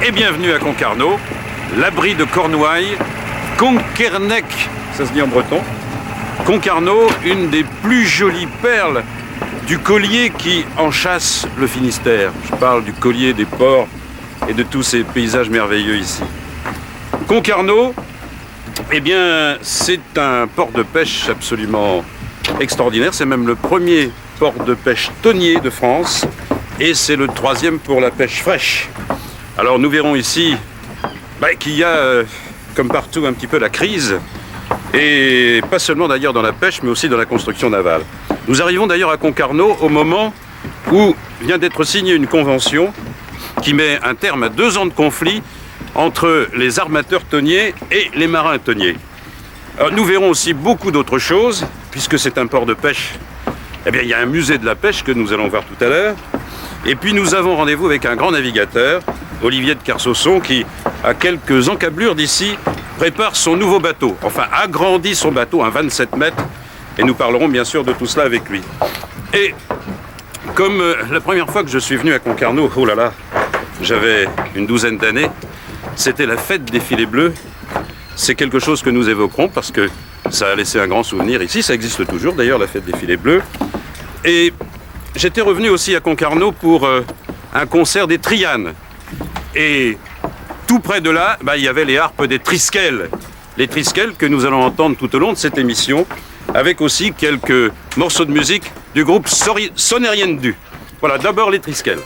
et bienvenue à Concarneau, l'abri de Cornouailles, Conquernec, ça se dit en breton. Concarneau, une des plus jolies perles du collier qui enchâsse le Finistère. Je parle du collier des ports et de tous ces paysages merveilleux ici. Concarneau, eh bien, c'est un port de pêche absolument extraordinaire. C'est même le premier port de pêche thonier de France et c'est le troisième pour la pêche fraîche. Alors nous verrons ici qu'il y a, comme partout, un petit peu la crise, et pas seulement d'ailleurs dans la pêche, mais aussi dans la construction navale. Nous arrivons d'ailleurs à Concarneau au moment où vient d'être signée une convention qui met un terme à 2 ans de conflit entre les armateurs thoniers et les marins thoniers. Alors, nous verrons aussi beaucoup d'autres choses, puisque c'est un port de pêche. Eh bien, il y a un musée de la pêche que nous allons voir tout à l'heure. Et puis nous avons rendez-vous avec un grand navigateur, Olivier de Carsosson, qui, à quelques encablures d'ici, prépare son nouveau bateau. Enfin, agrandit son bateau à 27 mètres. Et nous parlerons bien sûr de tout cela avec lui. Et comme la première fois que je suis venu à Concarneau, oh là là, j'avais une 12aine d'années, c'était la fête des filets bleus. C'est quelque chose que nous évoquerons parce que ça a laissé un grand souvenir ici. Ça existe toujours d'ailleurs, la fête des filets bleus. Et j'étais revenu aussi à Concarneau pour un concert des Trianes. Et tout près de là, il y avait les harpes des Triskel. Les Triskel que nous allons entendre tout au long de cette émission, avec aussi quelques morceaux de musique du groupe Soneriendu. Voilà, d'abord les Triskel.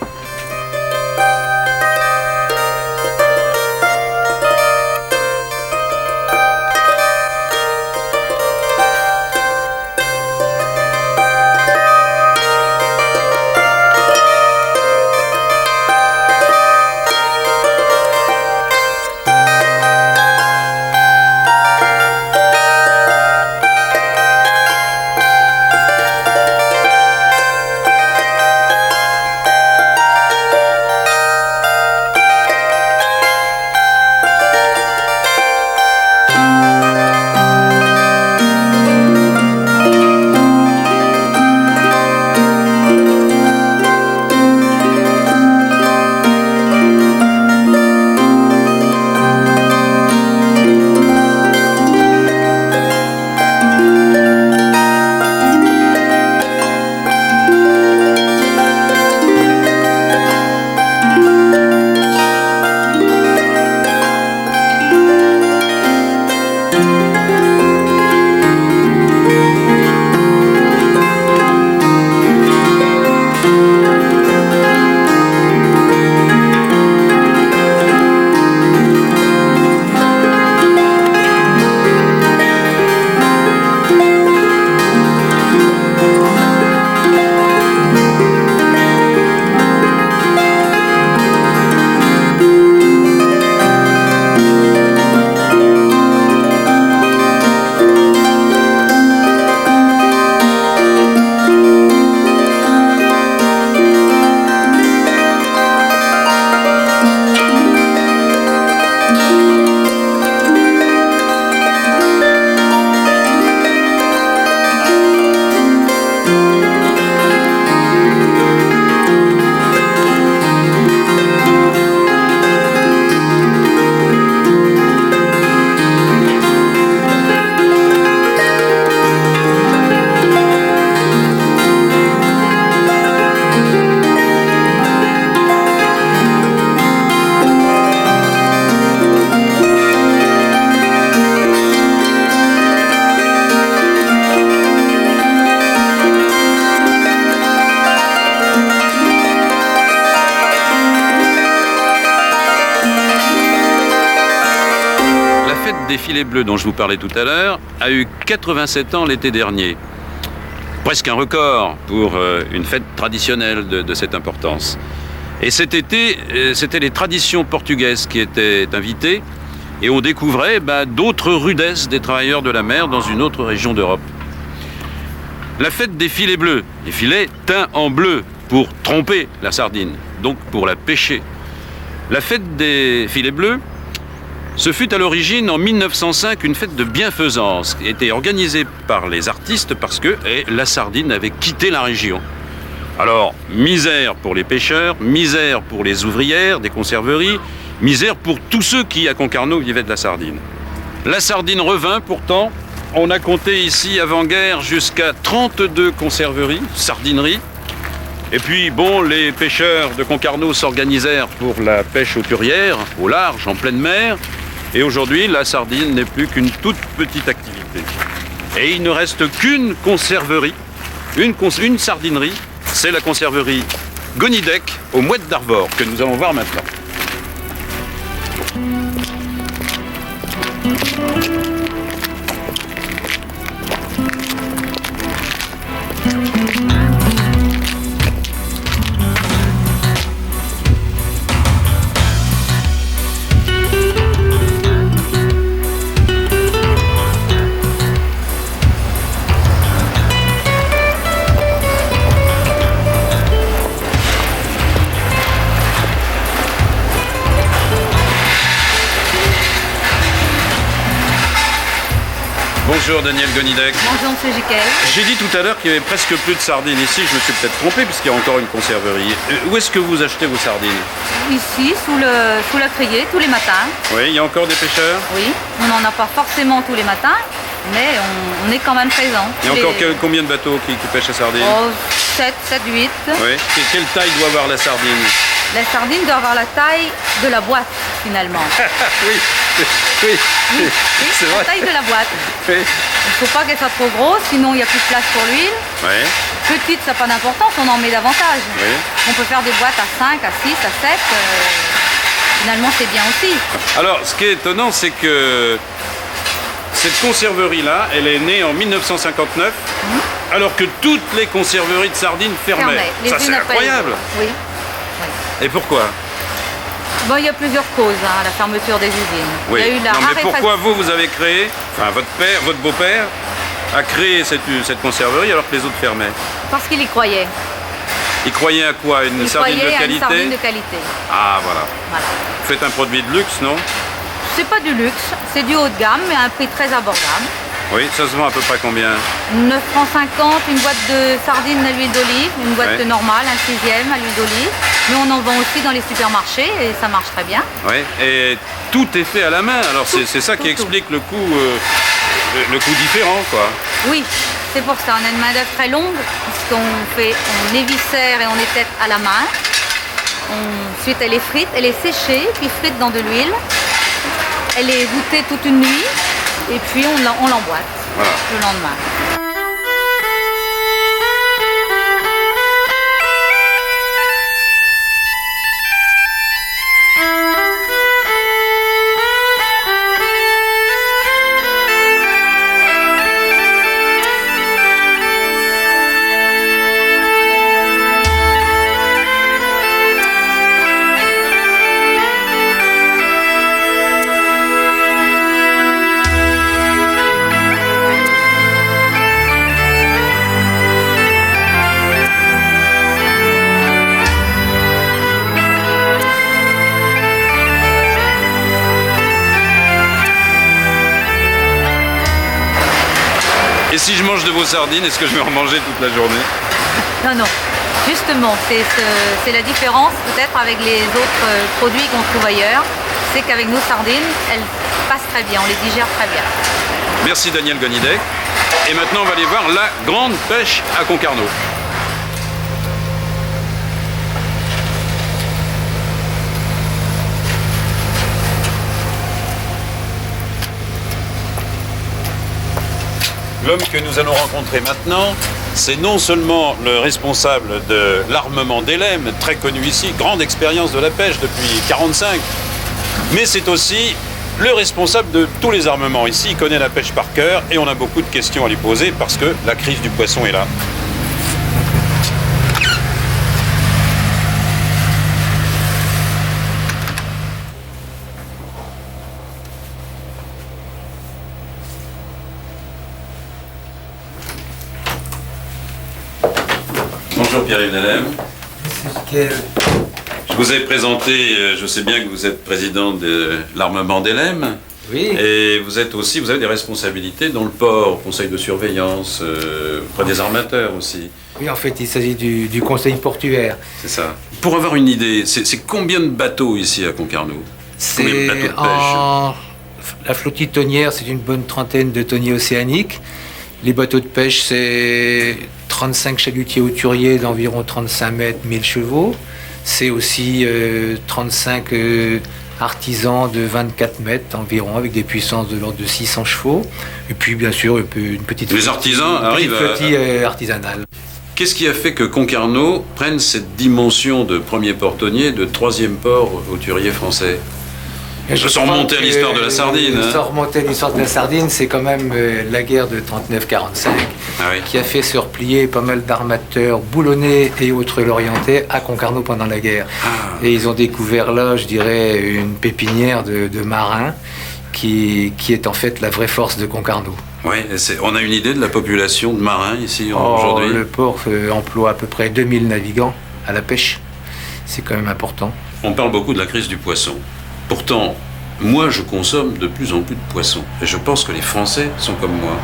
Des filets bleus dont je vous parlais tout à l'heure a eu 87 ans l'été dernier. Presque un record pour une fête traditionnelle de cette importance. Et cet été, c'était les traditions portugaises qui étaient invitées et on découvrait d'autres rudesses des travailleurs de la mer dans une autre région d'Europe. La fête des filets bleus, les filets teints en bleu pour tromper la sardine, donc pour la pêcher. La fête des filets bleus, ce fut à l'origine, en 1905, une fête de bienfaisance qui était organisée par les artistes parce que la sardine avait quitté la région. Alors, misère pour les pêcheurs, misère pour les ouvrières des conserveries, Misère pour tous ceux qui, à Concarneau, vivaient de la sardine. La sardine revint pourtant. On a compté ici, avant-guerre, jusqu'à 32 conserveries, sardineries. Et puis, bon, les pêcheurs de Concarneau s'organisèrent pour la pêche aux turières, au large, en pleine mer. Et aujourd'hui, la sardine n'est plus qu'une toute petite activité. Et il ne reste qu'une conserverie, une sardinerie, c'est la conserverie Gonidec, aux Mouettes d'Arvor, que nous allons voir maintenant. Bonjour Daniel Gonidec. Bonjour Monsieur Jiquel. J'ai dit tout à l'heure qu'il y avait presque plus de sardines ici, je me suis peut-être trompé puisqu'il y a encore une conserverie. Où est-ce que vous achetez vos sardines? Ici, sous la criée, tous les matins. Oui, il y a encore des pêcheurs? Oui, on n'en a pas forcément tous les matins, mais on est quand même présent. Il y a encore combien de bateaux qui pêchent la sardine? Oh, 7, 8. Oui. Quelle taille doit avoir la sardine? La sardine doit avoir la taille de la boîte, finalement. Oui, c'est vrai. La taille de la boîte. Oui. Il ne faut pas qu'elle soit trop grosse, sinon il n'y a plus de place pour l'huile. Ouais. Petite, ça n'a pas d'importance, on en met davantage. Oui. On peut faire des boîtes à 5, à 6, à 7. Finalement, c'est bien aussi. Alors, ce qui est étonnant, c'est que cette conserverie-là, elle est née en 1959, alors que toutes les conserveries de sardines fermaient. Les Ça, c'est unes après les incroyable. autres. Oui. Et pourquoi? Bon, il y a plusieurs causes à la fermeture des usines. Oui. Il y a eu la Non, mais raréfaction. pourquoi vous avez créé, enfin votre beau-père a créé cette conserverie alors que les autres fermaient? Parce qu'il y croyait. Il croyait à quoi? Une sardine de croyait à qualité? une sardine de qualité. Ah, voilà. Voilà. Vous faites un produit de luxe, non? C'est pas du luxe, c'est du haut de gamme, mais à un prix très abordable. Oui, ça se vend à peu près combien? 9,50 francs, une boîte de sardines à l'huile d'olive, une boîte normale, un 6e à l'huile d'olive. Mais on en vend aussi dans les supermarchés et ça marche très bien. Oui, et tout est fait à la main. Alors c'est ça qui explique le coût différent, quoi. Oui, c'est pour ça. On a une main d'œuvre très longue, puisqu'on éviscère et on étête à la main. Ensuite, elle est frite, elle est séchée, puis frite dans de l'huile. Elle est voûtée toute une nuit. Et puis on l'emboîte le lendemain. Et si je mange de vos sardines, est-ce que je vais en manger toute la journée? Non, non. Justement, c'est la différence peut-être avec les autres produits qu'on trouve ailleurs. C'est qu'avec nos sardines, elles passent très bien, on les digère très bien. Merci Daniel Gonidec. Et maintenant, on va aller voir la grande pêche à Concarneau. L'homme que nous allons rencontrer maintenant, c'est non seulement le responsable de l'armement d'Elem, très connu ici, grande expérience de la pêche depuis 1945, mais c'est aussi le responsable de tous les armements ici. Il connaît la pêche par cœur et on a beaucoup de questions à lui poser parce que la crise du poisson est là. Bonjour Pierre-Yves Delem. Je vous ai présenté, je sais bien que vous êtes président de l'armement d'Elem. Oui. Et vous avez des responsabilités dans le port, au conseil de surveillance, auprès des armateurs aussi. Oui, en fait, il s'agit du conseil portuaire. C'est ça. Pour avoir une idée, c'est combien de bateaux ici à Concarneau? Combien de bateaux de pêche La flottille tonnière, c'est une bonne trentaine de tonniers océaniques. Les bateaux de pêche, c'est 35 chalutiers hauturiers d'environ 35 mètres, 1000 chevaux. C'est aussi 35 artisans de 24 mètres environ, avec des puissances de l'ordre de 600 chevaux. Et puis, bien sûr, une petite flottille artisanale. Qu'est-ce qui a fait que Concarneau prenne cette dimension de premier port tonnier, de troisième port hauturier français? Sans remonter à l'histoire de la sardine. Sans remonter à l'histoire de la sardine, c'est quand même la guerre de 39-45 qui a fait se replier pas mal d'armateurs boulonnais et autres lorientais à Concarneau pendant la guerre. Et ils ont découvert là, je dirais, une pépinière de marins qui est en fait la vraie force de Concarneau. Oui, on a une idée de la population de marins ici aujourd'hui? Le port emploie à peu près 2000 navigants à la pêche. C'est quand même important. On parle beaucoup de la crise du poisson. Pourtant, moi, je consomme de plus en plus de poissons. Et je pense que les Français sont comme moi.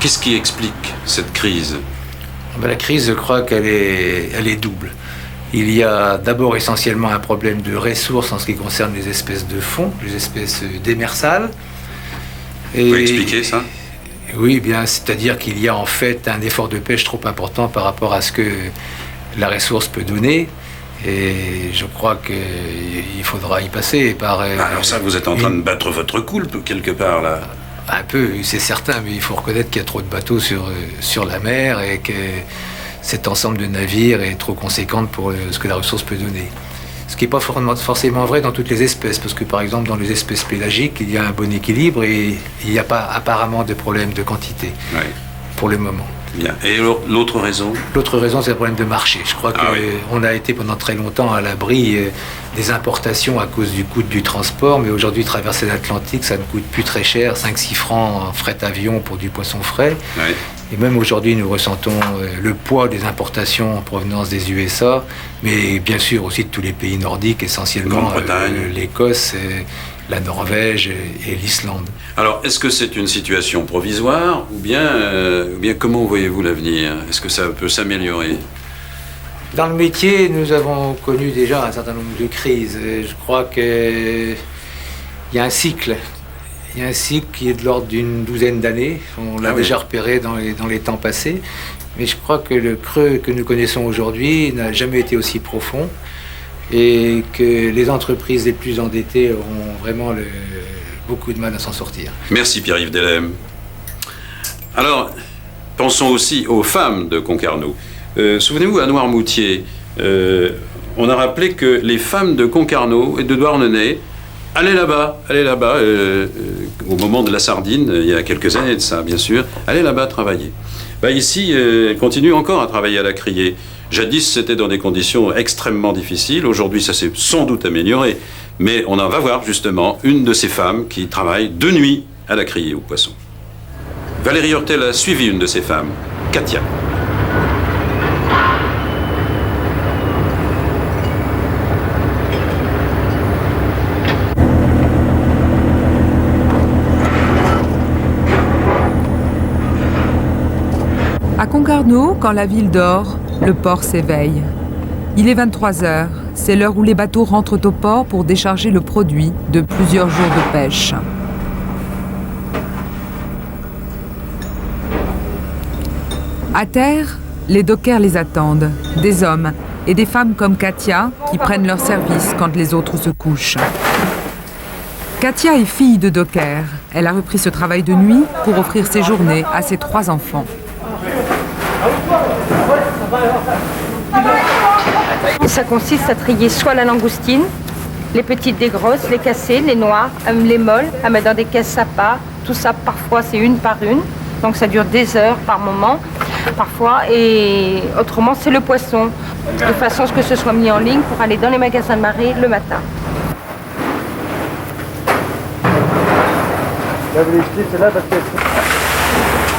Qu'est-ce qui explique cette crise? La crise, je crois qu'elle est double. Il y a d'abord essentiellement un problème de ressources en ce qui concerne les espèces de fond, les espèces démersales. Vous pouvez expliquer ça? Oui, bien, c'est-à-dire qu'il y a en fait un effort de pêche trop important par rapport à ce que la ressource peut donner. Et je crois qu'il faudra y passer par... alors ça, vous êtes en train de battre votre coulpe quelque part, là? Un peu, c'est certain, mais il faut reconnaître qu'il y a trop de bateaux sur la mer et que cet ensemble de navires est trop conséquent pour ce que la ressource peut donner. Ce qui n'est pas forcément vrai dans toutes les espèces, parce que par exemple dans les espèces pélagiques, il y a un bon équilibre et il n'y a pas apparemment de problème de quantité, pour le moment. Bien. Et l'autre raison? L'autre raison, c'est le problème de marché. Je crois qu'on a été pendant très longtemps à l'abri des importations à cause du coût du transport, mais aujourd'hui, traverser l'Atlantique, ça ne coûte plus très cher, 5-6 francs en fret avion pour du poisson frais. Et même aujourd'hui, nous ressentons le poids des importations en provenance des USA, mais bien sûr aussi de tous les pays nordiques, essentiellement l'Écosse, la Norvège et l'Islande. Alors, est-ce que c'est une situation provisoire ou bien comment voyez-vous l'avenir? Est-ce que ça peut s'améliorer? Dans le métier, nous avons connu déjà un certain nombre de crises. Je crois qu'il y a un cycle. Il y a un cycle qui est de l'ordre d'une douzaine d'années. On l'a déjà repéré dans les temps passés. Mais je crois que le creux que nous connaissons aujourd'hui n'a jamais été aussi profond et que les entreprises les plus endettées auront vraiment beaucoup de mal à s'en sortir. Merci Pierre-Yves Delhem. Alors, pensons aussi aux femmes de Concarneau. Souvenez-vous, à Noirmoutier, on a rappelé que les femmes de Concarneau et de Douarnenez allaient là-bas, au moment de la sardine, il y a quelques années de ça, bien sûr, allaient là-bas travailler. Ici, elles continuent encore à travailler à la criée. Jadis, c'était dans des conditions extrêmement difficiles. Aujourd'hui, ça s'est sans doute amélioré. Mais on en va voir justement une de ces femmes qui travaille de nuit à la criée aux poissons. Valérie Hortel a suivi une de ces femmes, Katia. À Concarneau, quand la ville dort, le port s'éveille. Il est 23h, c'est l'heure où les bateaux rentrent au port pour décharger le produit de plusieurs jours de pêche. À terre, les dockers les attendent, des hommes et des femmes comme Katia qui prennent leur service quand les autres se couchent. Katia est fille de docker. Elle a repris ce travail de nuit pour offrir ses journées à ses 3 enfants. Ça consiste à trier soit la langoustine, les petites des grosses, les cassées, les noires, les molles, à mettre dans des caisses à part. Tout ça, parfois, c'est une par une. Donc ça dure des heures par moment, parfois. Et autrement, c'est le poisson. De façon à ce que ce soit mis en ligne pour aller dans les magasins de marée le matin.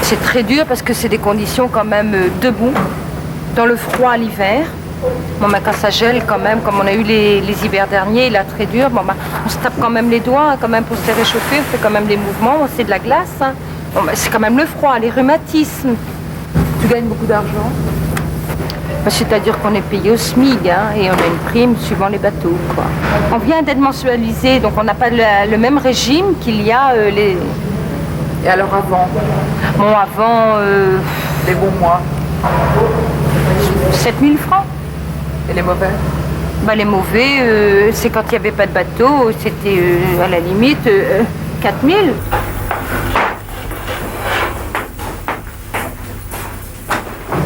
C'est très dur parce que c'est des conditions quand même debout, dans le froid à l'hiver. Bon, quand ça gèle quand même, comme on a eu les hivers derniers, il a très dur. Bon, on se tape quand même les doigts hein, quand même pour se réchauffer, on fait quand même les mouvements, c'est de la glace. Hein. Bon, c'est quand même le froid, les rhumatismes. Tu gagnes beaucoup d'argent? C'est-à-dire qu'on est payé au SMIC et on a une prime suivant les bateaux, quoi. On vient d'être mensualisé, donc on n'a pas le même régime qu'il y a les... Et alors avant, Bon, avant, les bons mois 7 000 francs. et les mauvais? Les mauvais, c'est quand il n'y avait pas de bateau, c'était à la limite 4 000.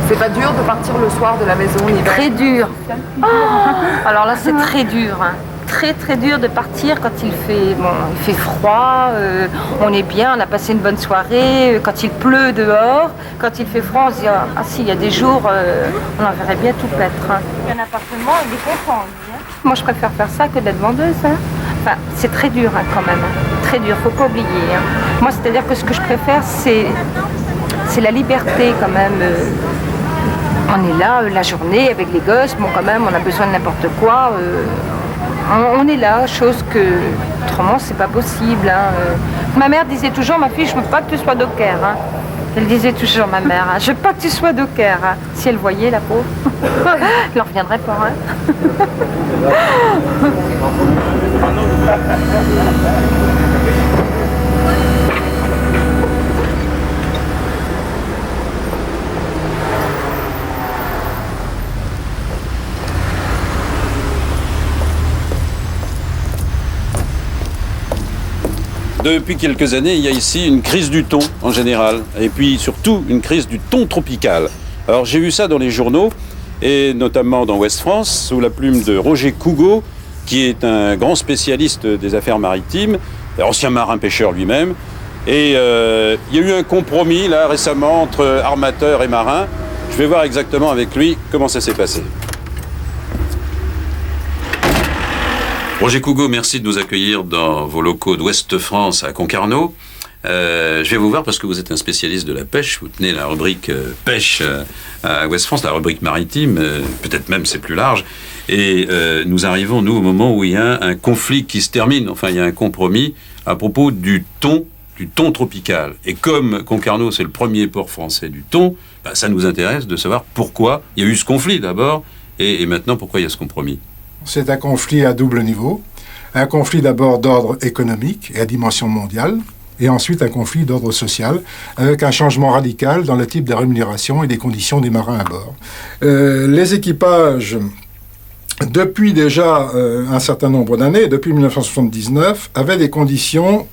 C'est pas dur de partir le soir de la maison l'hiver? Très dur. Alors là, c'est très dur. Très très dur de partir quand il fait froid, on est bien, on a passé une bonne soirée, quand il pleut dehors, quand il fait froid, on se dit ah si, il y a des jours, on en verrait bien tout paître. Un appartement, il est content. Moi, je préfère faire ça que d'être vendeuse. Enfin, c'est très dur quand même, très dur, faut pas oublier. Moi, c'est-à-dire que ce que je préfère, c'est la liberté quand même. On est là la journée avec les gosses, bon quand même, on a besoin de n'importe quoi. On est là, chose que autrement c'est pas possible. Ma mère disait toujours, ma fille, je veux pas que tu sois docker. Elle disait toujours, ma mère, je veux pas que tu sois docker. Si elle voyait la pauvre, elle n'en reviendrait pas. Depuis quelques années, il y a ici une crise du thon en général, et puis surtout une crise du thon tropical. Alors j'ai vu ça dans les journaux, et notamment dans Ouest France, sous la plume de Roger Cougo, qui est un grand spécialiste des affaires maritimes, ancien marin-pêcheur lui-même. Et il y a eu un compromis là récemment entre armateurs et marins. Je vais voir exactement avec lui comment ça s'est passé. Roger Cougo, merci de nous accueillir dans vos locaux d'Ouest France à Concarneau. Je vais vous voir parce que vous êtes un spécialiste de la pêche. Vous tenez la rubrique pêche à Ouest France, la rubrique maritime, peut-être même c'est plus large. Et nous arrivons, nous, au moment où il y a un conflit qui se termine. Enfin, il y a un compromis à propos du thon tropical. Et comme Concarneau, c'est le premier port français du thon, ça nous intéresse de savoir pourquoi il y a eu ce conflit d'abord et maintenant pourquoi il y a ce compromis. C'est un conflit à double niveau. Un conflit d'abord d'ordre économique et à dimension mondiale, et ensuite un conflit d'ordre social, avec un changement radical dans le type de rémunération et des conditions des marins à bord. Les équipages, depuis déjà un certain nombre d'années, depuis 1979, avaient des conditions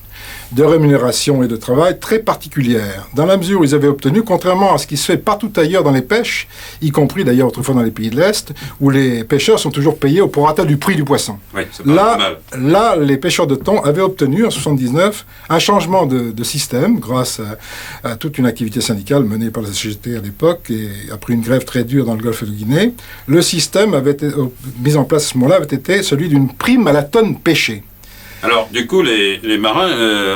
de rémunération et de travail très particulières, dans la mesure où ils avaient obtenu, contrairement à ce qui se fait partout ailleurs dans les pêches, y compris d'ailleurs autrefois dans les pays de l'Est, où les pêcheurs sont toujours payés au prorata du prix du poisson. Oui, c'est pas mal. Là, les pêcheurs de thon avaient obtenu en 1979 un changement de système grâce à toute une activité syndicale menée par la CGT à l'époque et après une grève très dure dans le golfe de Guinée. Le système avait été mis en place à ce moment-là avait été celui d'une prime à la tonne pêchée. Alors, du coup, les marins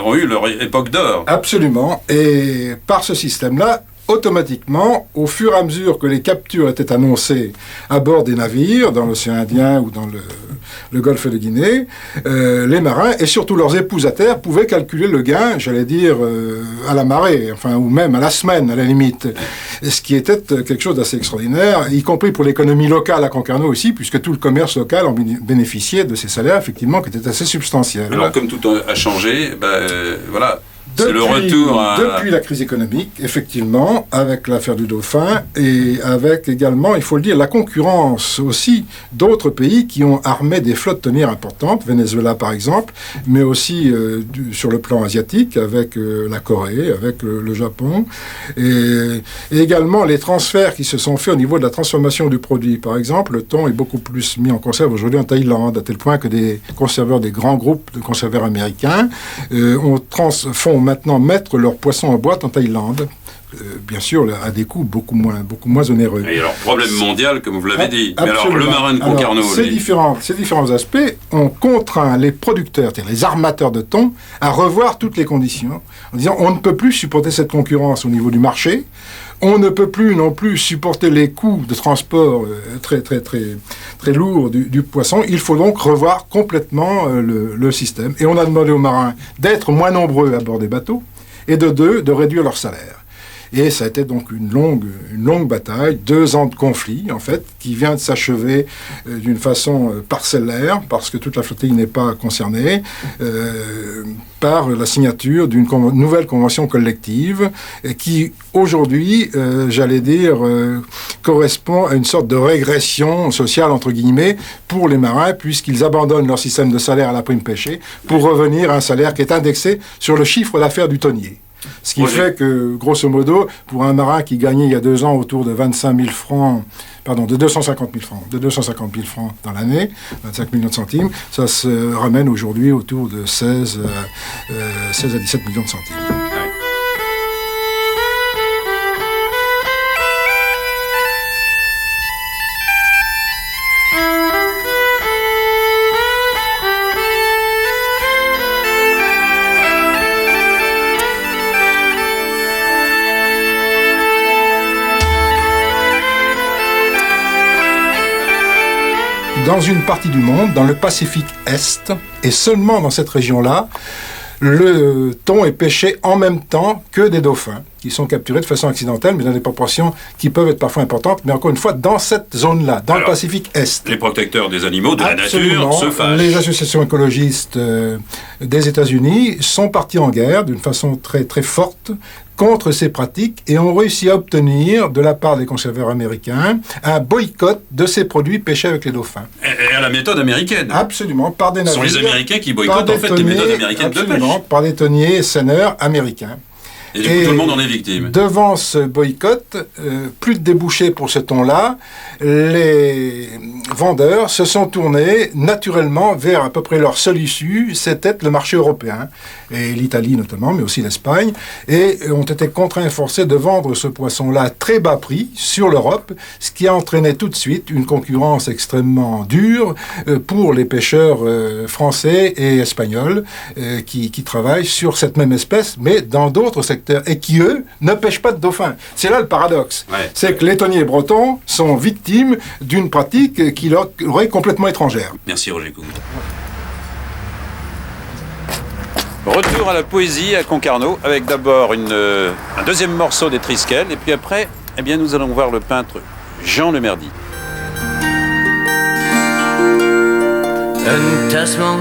ont eu leur époque d'or. Absolument. Et par ce système-là, automatiquement, au fur et à mesure que les captures étaient annoncées à bord des navires, dans l'océan Indien ou dans le golfe de Guinée, les marins, et surtout leurs épouses à terre, pouvaient calculer le gain, j'allais dire, à la marée, enfin, ou même à la semaine, à la limite. Ce qui était quelque chose d'assez extraordinaire, y compris pour l'économie locale à Concarneau aussi, puisque tout le commerce local en bénéficiait de ces salaires, effectivement, qui étaient assez substantiels. Alors, comme tout a changé, voilà... C'est le retour à... Depuis la crise économique, effectivement, avec l'affaire du Dauphin, et avec également, il faut le dire, la concurrence aussi d'autres pays qui ont armé des flottes tonnières importantes, Venezuela par exemple, mais aussi sur le plan asiatique, avec la Corée, avec le Japon, et également les transferts qui se sont faits au niveau de la transformation du produit. Par exemple, le thon est beaucoup plus mis en conserve aujourd'hui en Thaïlande, à tel point que des conserveurs, des grands groupes de conserveurs américains font maintenant mettre leurs poissons en boîte en Thaïlande. Bien sûr, à des coûts beaucoup moins onéreux. Et alors, problème mondial, comme vous l'avez dit. Mais Absolument. alors, le marin de Concarneau... Ces différents aspects ont contraint les producteurs, c'est-à-dire les armateurs de thon, à revoir toutes les conditions, en disant on ne peut plus supporter cette concurrence au niveau du marché, on ne peut plus non plus supporter les coûts de transport très lourds du poisson. Il faut donc revoir complètement le système. Et on a demandé aux marins d'être moins nombreux à bord des bateaux, et de réduire leur salaire. Et ça a été donc une longue bataille, 2 ans de conflit, en fait, qui vient de s'achever d'une façon parcellaire, parce que toute la flottille n'est pas concernée, par la signature d'une nouvelle convention collective qui, aujourd'hui, j'allais dire, correspond à une sorte de régression sociale, entre guillemets, pour les marins, puisqu'ils abandonnent leur système de salaire à la prime pêchée pour revenir à un salaire qui est indexé sur le chiffre d'affaires du tonnier. Ce qui fait que, grosso modo, pour un marin qui gagnait il y a 2 ans autour de 25 000 francs, pardon, de 250 000 francs dans l'année, 25 millions de centimes, ça se ramène aujourd'hui autour de 16 à 17 millions de centimes. Dans une partie du monde, dans le Pacifique Est, et seulement dans cette région-là, le thon est pêché en même temps que des dauphins, qui sont capturés de façon accidentelle, mais dans des proportions qui peuvent être parfois importantes, mais encore une fois, dans cette zone-là, dans le Pacifique Est. Les protecteurs des animaux, de la nature, se fâchent. Les associations écologistes des États-Unis sont partis en guerre d'une façon très, très forte contre ces pratiques et ont réussi à obtenir, de la part des conservateurs américains, un boycott de ces produits pêchés avec les dauphins. Et à la méthode américaine. Absolument, par des navires. Ce sont les Américains qui boycottent en fait les méthodes américaines de pêche. Par des tonniers seineurs américains. Et du coup, tout le monde en est victime. Devant ce boycott, plus de débouchés pour ce thon-là, les vendeurs se sont tournés naturellement vers à peu près leur seule issue, c'était le marché européen, et l'Italie notamment, mais aussi l'Espagne, et ont été contraints et forcés de vendre ce poisson-là à très bas prix sur l'Europe, ce qui a entraîné tout de suite une concurrence extrêmement dure pour les pêcheurs français et espagnols qui travaillent sur cette même espèce, mais dans d'autres secteurs, et qui, eux, ne pêchent pas de dauphins. C'est là le paradoxe. Ouais. C'est que les tonniers bretons sont victimes d'une pratique qui leur est complètement étrangère. Merci Roger Cougout. Retour à la poésie à Concarneau, avec d'abord un deuxième morceau des Triskel, et puis après, eh bien, nous allons voir le peintre Jean Lemerdy. Un tassement,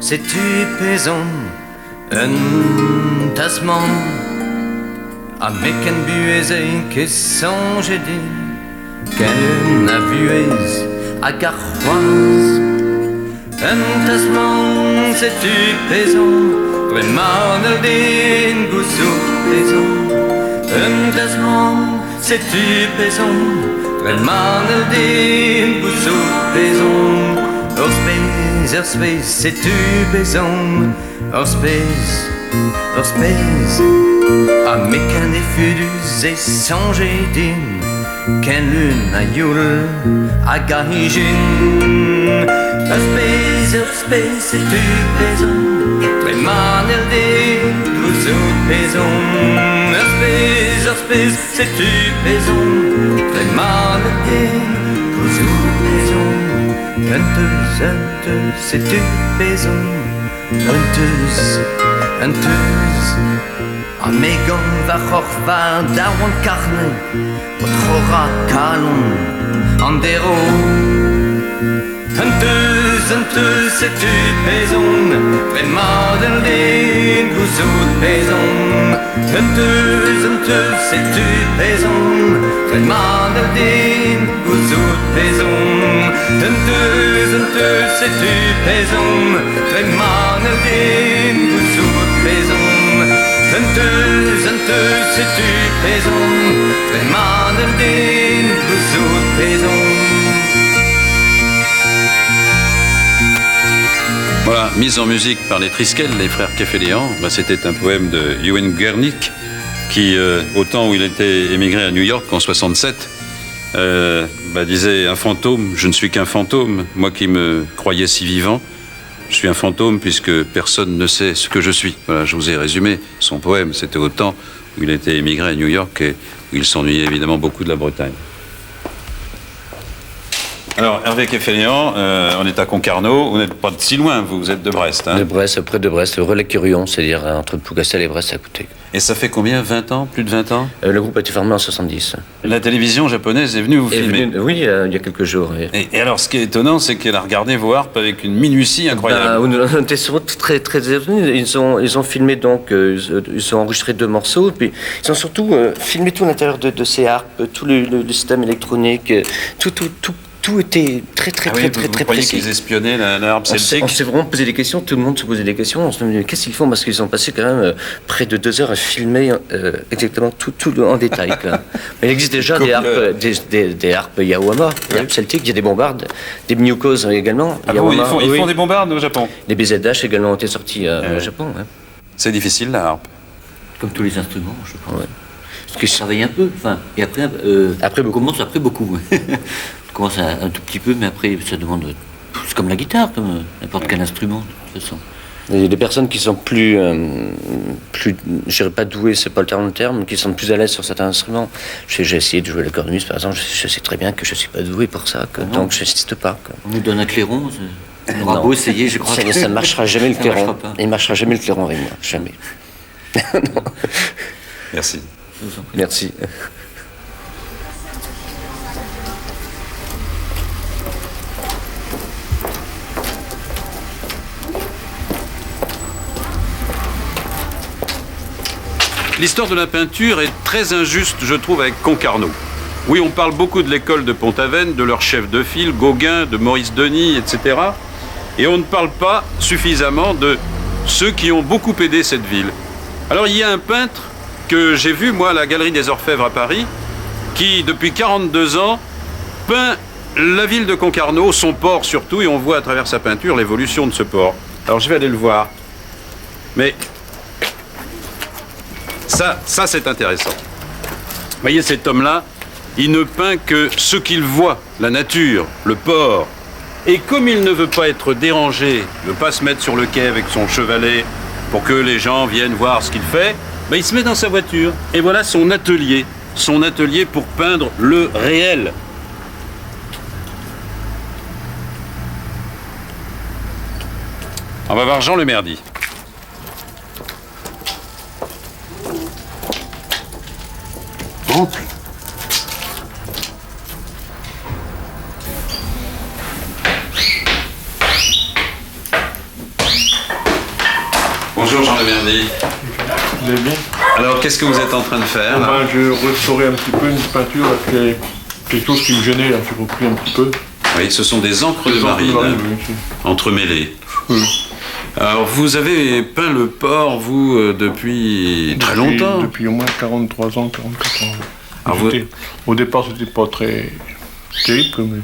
c'est-tu pesant? Un tassement, avec un buézé qui songe dit qu'elle n'a vueuse à Garroise. Un tassement, c'est-tu pesant? Vraiment le din goussou pesant. Un tassement, c'est-tu pesant? Vraiment le din goussou pesant. Space, c'est-tu pesant? Space, avec un effudus et songé din qu'un lune a youl a gahijin. Space, c'est-tu pesant? Vraiment le din goussou pesant. Space, c'est-tu pesant? Vraiment le din goussou pesant. Hunteuse, c'est-tu pesant? Hunteuse, a megon va chorva dawan carne, potrora calon, andero. Hunteuse, c'est-tu pesant? Vraiment de l'in, goussou pesant. Hunteuse, c'est-tu pesant? Vraiment de l'in, goussou pesant. Hunteuse, c'est-tu pesant? Vraiment de l'in, goussou pesant. Hunteuse, c'est-tu pesant? Vraiment de l'in, goussou pesant. Voilà, mise en musique par les Triskel, les frères Kefelian. C'était un poème de Ewen Guernic qui, au temps où il était émigré à New York en 67, disait « Un fantôme, je ne suis qu'un fantôme, moi qui me croyais si vivant, je suis un fantôme puisque personne ne sait ce que je suis. » Voilà, je vous ai résumé son poème. C'était au temps où il était émigré à New York et où il s'ennuyait évidemment beaucoup de la Bretagne. Alors, Hervé Keffeléan, on est à Concarneau. Vous n'êtes pas de si loin, vous êtes de Brest. Hein. De Brest, près de Brest, Relais-Curion, c'est-à-dire entre Plougastel et Brest à côté. Et ça fait combien? 20 ans? Plus de 20 ans? Le groupe a été formé en 70. La télévision japonaise est venue vous filmer. Oui, il y a quelques jours. Oui. Et alors, ce qui est étonnant, c'est qu'elle a regardé vos harpes avec une minutie incroyable. On était très, très étonnés. Ils ont filmé, donc, ils ont enregistré 2 morceaux, puis ils ont surtout filmé tout l'intérieur de ces harpes, tout le système électronique, tout était très vous précis. Qu'ils espionnaient la harpe celtique? On s'est vraiment posé des questions, tout le monde se posait des questions. On se demandait qu'est-ce qu'ils font, parce qu'ils ont passé quand même près de 2 heures à filmer exactement tout en détail. Quoi. Mais il existe déjà des harpes Yawama, des harpes celtiques, il y a des bombardes, des Miyukos également. Ah bon, ils font des bombardes au Japon? Les BZH également ont été sortis au Japon. Ouais. C'est difficile la harpe? Comme tous les instruments, je pense. Ouais. Parce que je travaille un peu, et après beaucoup. Commence après beaucoup. On commence un tout petit peu, mais après ça demande. C'est comme la guitare, comme n'importe quel instrument, de toute façon. Il y a des personnes qui sont plus je dirais pas douées, c'est pas le terme, mais qui sont plus à l'aise sur certains instruments. J'ai essayé de jouer la cornemuse, par exemple, je sais très bien que je suis pas doué pour ça, donc je n'insiste pas. Quoi. On nous donne un clairon, on aura beau essayer, je crois. Ça ne marchera jamais le clairon. Il ne marchera jamais le clairon avec moi, jamais. Merci. Merci. L'histoire de la peinture est très injuste, je trouve, avec Concarneau. Oui, on parle beaucoup de l'école de Pont-Aven, de leur chef de file, Gauguin, de Maurice Denis, etc. Et on ne parle pas suffisamment de ceux qui ont beaucoup aidé cette ville. Alors, il y a un peintre que j'ai vu, moi, à la Galerie des Orfèvres à Paris, qui, depuis 42 ans, peint la ville de Concarneau, son port surtout, et on voit à travers sa peinture l'évolution de ce port. Alors, je vais aller le voir. Mais ça c'est intéressant. Vous voyez, cet homme-là, il ne peint que ce qu'il voit, la nature, le port. Et comme il ne veut pas être dérangé, ne pas se mettre sur le quai avec son chevalet pour que les gens viennent voir ce qu'il fait, ben il se met dans sa voiture. Et voilà son atelier pour peindre le réel. On va voir Jean Lemerdy. Bonjour Jean Lemerdy. Vous allez bien? Alors qu'est-ce que vous êtes en train de faire là? Je restaurais un petit peu une peinture, quelque chose qui me gênait, là, j'ai repris un petit peu. Oui, ce sont des encres de marine, entremêlées. Oui. Alors vous avez peint le port, vous, depuis très longtemps? Depuis au moins 43 ans, 44 ans. Alors au départ, c'était pas très terrible, mais...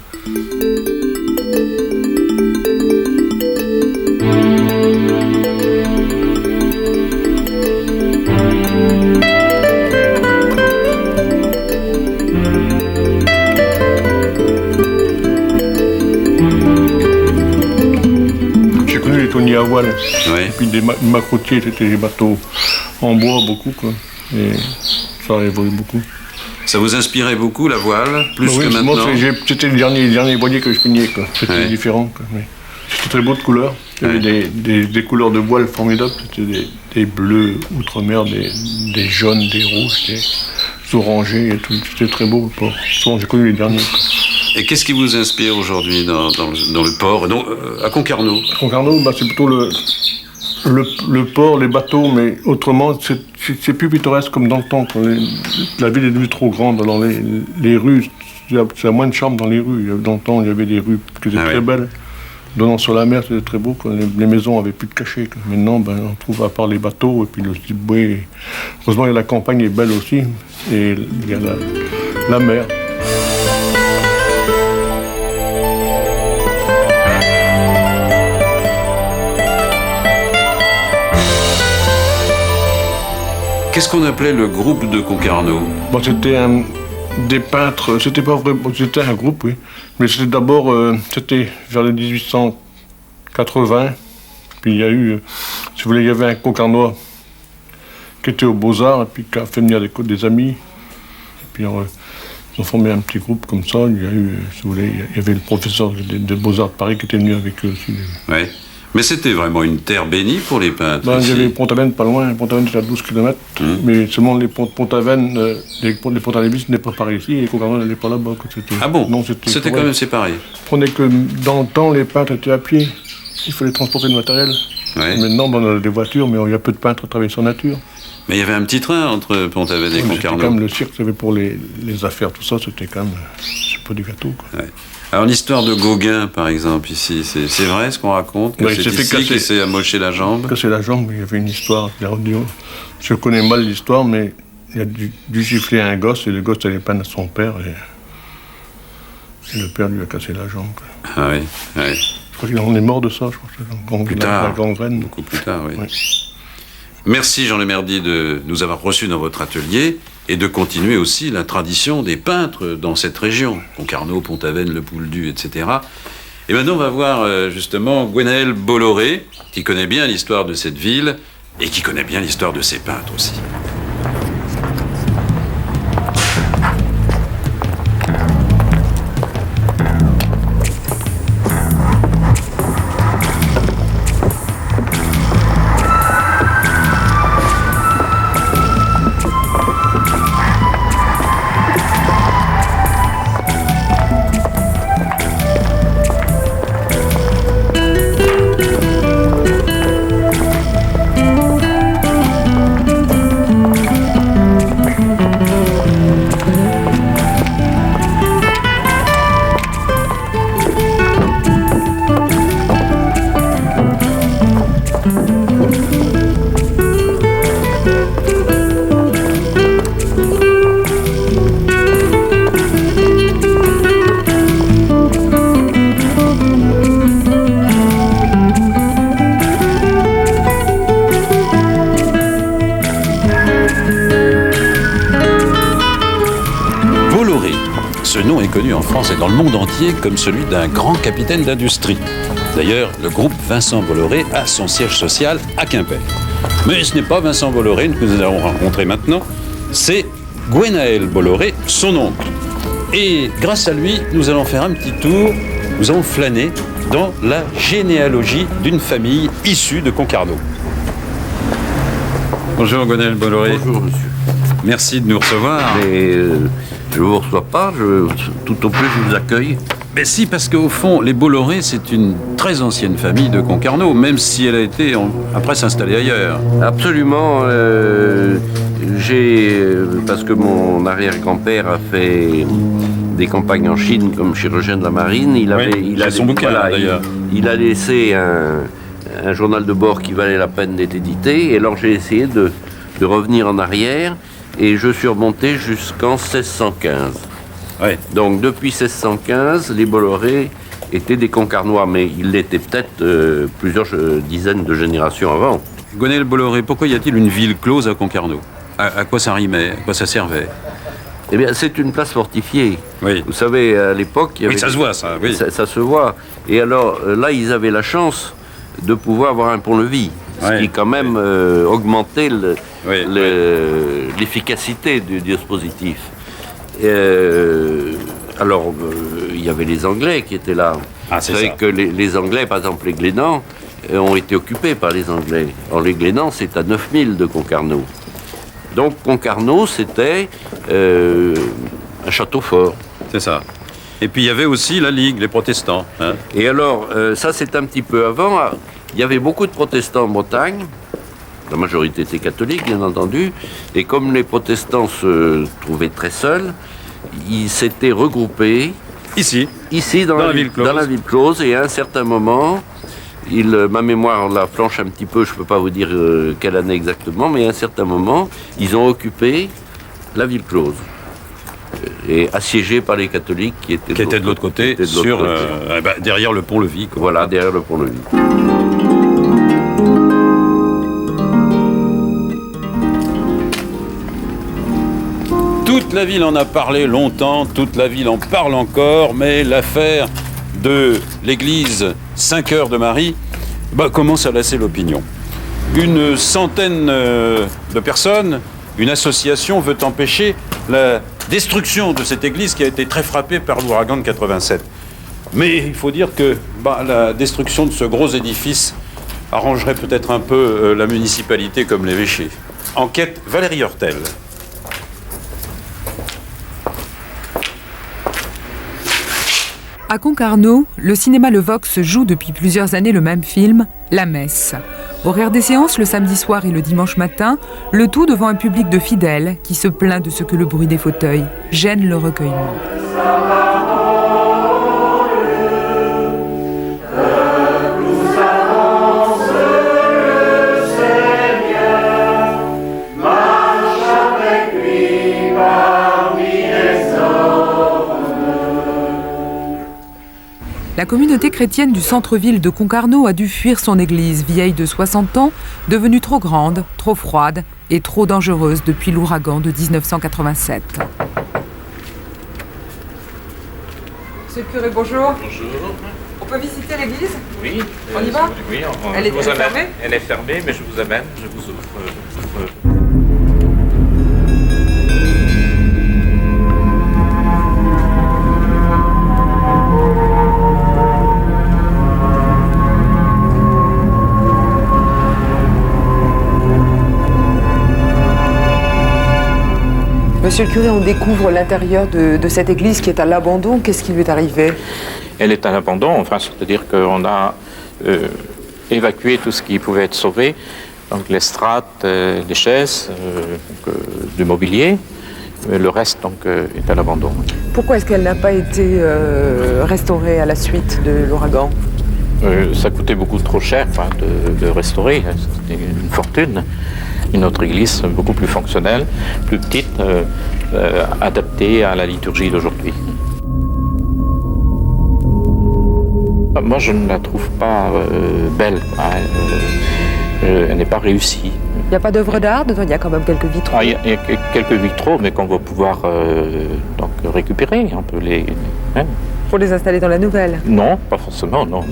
J'ai connu les tonniers à voile. Oui. Et puis des macrotiers, c'était des bateaux en bois, beaucoup, quoi. Et ça a évolué beaucoup. Ça vous inspirait beaucoup, la voile, plus oui, que maintenant? C'était le dernier voilier que je peignais, quoi. C'était différent, quoi. Oui. C'était très beau de couleurs. Il y avait des couleurs de voile formidables. C'était des bleus outre-mer, des jaunes, des rouges, des orangés et tout. C'était très beau, le port. Souvent, j'ai connu les derniers, quoi. Et qu'est-ce qui vous inspire aujourd'hui dans le port, à Concarneau? À Concarneau, c'est plutôt le port, les bateaux, mais autrement, c'est plus pittoresque comme dans le temps. La ville est devenue trop grande, alors les rues, ça a moins de charme dans les rues. Dans le temps, il y avait des rues qui étaient très belles, donnant sur la mer, c'était très beau. Les maisons avaient plus de cachets. Maintenant, on trouve à part les bateaux, et puis le Zimbabwe. Heureusement, la campagne est belle aussi, et il y a la mer. Qu'est-ce qu'on appelait le groupe de Concarneau? C'était des peintres, c'était pas vrai, c'était un groupe, oui. Mais c'était d'abord, c'était vers les 1880. Puis il y a eu, si vous voulez, il y avait un Concarnois qui était aux Beaux-Arts, et puis qui a fait venir des amis. Et puis ont formé un petit groupe comme ça. Il y a eu, si vous voulez, il y avait le professeur de Beaux-Arts de Paris qui était venu avec eux aussi. Ouais. Mais c'était vraiment une terre bénie pour les peintres. Il y avait Pont-Aven pas loin. Pont-Aven c'était à 12 km. Mais seulement les Pont-Aven, les Pont-Alévis n'étaient pas par ici et les Concarneau n'allaient pas là-bas. Ah bon? Non, c'était quand même séparé. Prenez que dans le temps, les peintres étaient à pied. Il fallait transporter le matériel. Ouais. Maintenant, on a des voitures, mais il y a peu de peintres à travailler sur nature. Mais il y avait un petit train entre Pont-Aven et Concarneau. Quand même le cirque, c'était pour les affaires, tout ça, c'était quand même, c'est pas du gâteau, quoi. Ouais. Alors l'histoire de Gauguin, par exemple, ici, c'est vrai ce qu'on raconte, que c'est ici qu'il s'est amoché la jambe? Casser la jambe, il y avait une histoire. Je connais mal l'histoire, mais il a dû gifler un gosse, et le gosse allait peindre à son père, et le père lui a cassé la jambe, quoi. Ah oui, oui. Je crois qu'il en est mort de ça, je crois. Plus tard, la gangrène. beaucoup plus tard, oui. Merci Jean Lemerdy de nous avoir reçus dans votre atelier et de continuer aussi la tradition des peintres dans cette région, Concarneau, Pont-Aven, Le Pouldu, etc. Et maintenant on va voir justement Gwenaël Bolloré, qui connaît bien l'histoire de cette ville et qui connaît bien l'histoire de ses peintres aussi. Connu en France et dans le monde entier comme celui d'un grand capitaine d'industrie. D'ailleurs, le groupe Vincent Bolloré a son siège social à Quimper. Mais ce n'est pas Vincent Bolloré que nous allons rencontrer maintenant, c'est Gwenaël Bolloré, son oncle. Et grâce à lui, nous allons faire un petit tour, nous allons flâner dans la généalogie d'une famille issue de Concarneau. Bonjour Gwenaël Bolloré. Bonjour monsieur. Merci de nous recevoir. Mais je ne vous reçois pas, tout au plus je vous accueille. Mais si, parce qu'au fond, les Bolloré, c'est une très ancienne famille de Concarneau, même si elle a été après s'installer ailleurs. Absolument. Parce que mon arrière-grand-père a fait des campagnes en Chine comme chirurgien de la marine. Il a son bouquin, voilà, d'ailleurs. Il a laissé un journal de bord qui valait la peine d'être édité. Et alors j'ai essayé de revenir en arrière. Et je suis remonté jusqu'en 1615. Ouais. Donc depuis 1615, les Bolloré étaient des Concarnois, mais ils l'étaient peut-être plusieurs dizaines de générations avant. Gwenaël Bolloré, pourquoi y a-t-il une ville close à Concarneau? À quoi ça rimait? À quoi ça servait? Eh bien, c'est une place fortifiée. Oui. Vous savez, à l'époque... Oui, ça se voit, ça, oui. Ça se voit. Et alors, là, ils avaient la chance de pouvoir avoir un pont-levis, ce qui, quand même, augmentait l'efficacité du dispositif. Alors, il y avait les Anglais qui étaient là. Ah, c'est vrai ça. que les Anglais, par exemple les Glénans, ont été occupés par les Anglais. Or, les Glénans, c'est à 9000 de Concarneau. Donc, Concarneau, c'était un château fort. C'est ça. Et puis, il y avait aussi la Ligue, les protestants. Hein. Et alors, ça, c'est un petit peu avant. Il y avait beaucoup de protestants en Bretagne. La majorité était catholique, bien entendu. Et comme les protestants se trouvaient très seuls, ils s'étaient regroupés. Ici, dans la ville close. Et à un certain moment, ma mémoire la flanche un petit peu, je ne peux pas vous dire quelle année exactement, mais à un certain moment, ils ont occupé la ville close. Et assiégés par les catholiques qui étaient de l'autre côté, derrière le pont-levis. Voilà, derrière le pont-levis. Toute la ville en a parlé longtemps, toute la ville en parle encore, mais l'affaire de l'église 5 heures de Marie commence à lasser l'opinion. Une centaine de personnes, une association veut empêcher la destruction de cette église qui a été très frappée par l'ouragan de 87. Mais il faut dire que la destruction de ce gros édifice arrangerait peut-être un peu la municipalité comme l'évêché. Enquête Valérie Hortel. À Concarneau, le cinéma Le Vox joue depuis plusieurs années le même film, La Messe. Horaire des séances le samedi soir et le dimanche matin, le tout devant un public de fidèles qui se plaint de ce que le bruit des fauteuils gêne le recueillement. La communauté chrétienne du centre-ville de Concarneau a dû fuir son église, vieille de 60 ans, devenue trop grande, trop froide et trop dangereuse depuis l'ouragan de 1987. Monsieur le curé, bonjour. Bonjour. On peut visiter l'église? Oui. On y va? Oui, Elle est fermée? Elle est fermée, mais je vous amène, je vous ouvre. Monsieur le curé, on découvre l'intérieur de cette église qui est à l'abandon. Qu'est-ce qui lui est arrivé? Elle est à l'abandon, enfin, c'est-à-dire qu'on a évacué tout ce qui pouvait être sauvé, donc les strates, les chaises, du mobilier. Le reste donc, est à l'abandon. Pourquoi est-ce qu'elle n'a pas été restaurée à la suite de l'ouragan? Ça coûtait beaucoup trop cher de restaurer, c'était une fortune. Une autre église beaucoup plus fonctionnelle, plus petite, adaptée à la liturgie d'aujourd'hui. Moi, je ne la trouve pas belle. Elle n'est pas réussie. Il n'y a pas d'œuvre d'art dedans? Il y a quand même quelques vitraux. Il y a quelques vitraux, mais qu'on va pouvoir donc récupérer. On peut les... Hein. Pour les installer dans la nouvelle? Non, pas forcément, non.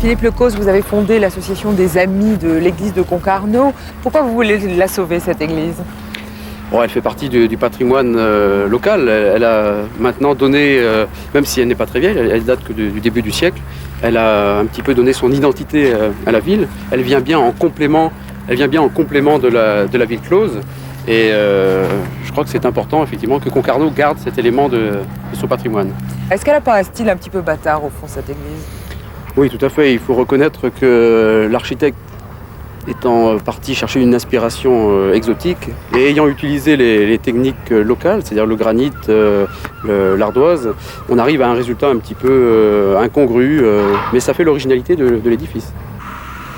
Philippe Lecause, vous avez fondé l'association des Amis de l'église de Concarneau. Pourquoi vous voulez la sauver, cette église? Bon, elle fait partie du patrimoine local. Elle a maintenant donné, même si elle n'est pas très vieille, elle date que du début du siècle, elle a un petit peu donné son identité à la ville. Elle vient bien en complément, de la ville close. Et je crois que c'est important, effectivement, que Concarneau garde cet élément de son patrimoine. Est-ce qu'elle n'a pas un style un petit peu bâtard, au fond, cette église? Oui, tout à fait. Il faut reconnaître que l'architecte est en partie cherché une inspiration exotique et ayant utilisé les techniques locales, c'est-à-dire le granit, l'ardoise, on arrive à un résultat un petit peu incongru, mais ça fait l'originalité de l'édifice.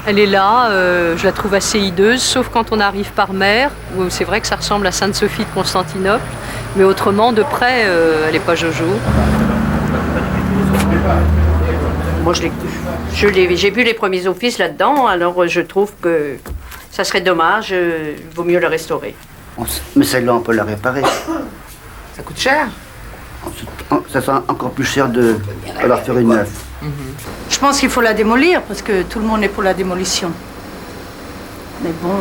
Elle est là, je la trouve assez hideuse, sauf quand on arrive par mer, où c'est vrai que ça ressemble à Sainte-Sophie de Constantinople, mais autrement, de près, elle n'est pas jojo. Moi, j'ai vu les premiers offices là-dedans, alors je trouve que ça serait dommage, il vaut mieux le restaurer. Mais celle-là, on peut la réparer. Ça coûte cher? Ça sera encore plus cher de leur faire une neuve. Je pense qu'il faut la démolir, parce que tout le monde est pour la démolition. Mais bon,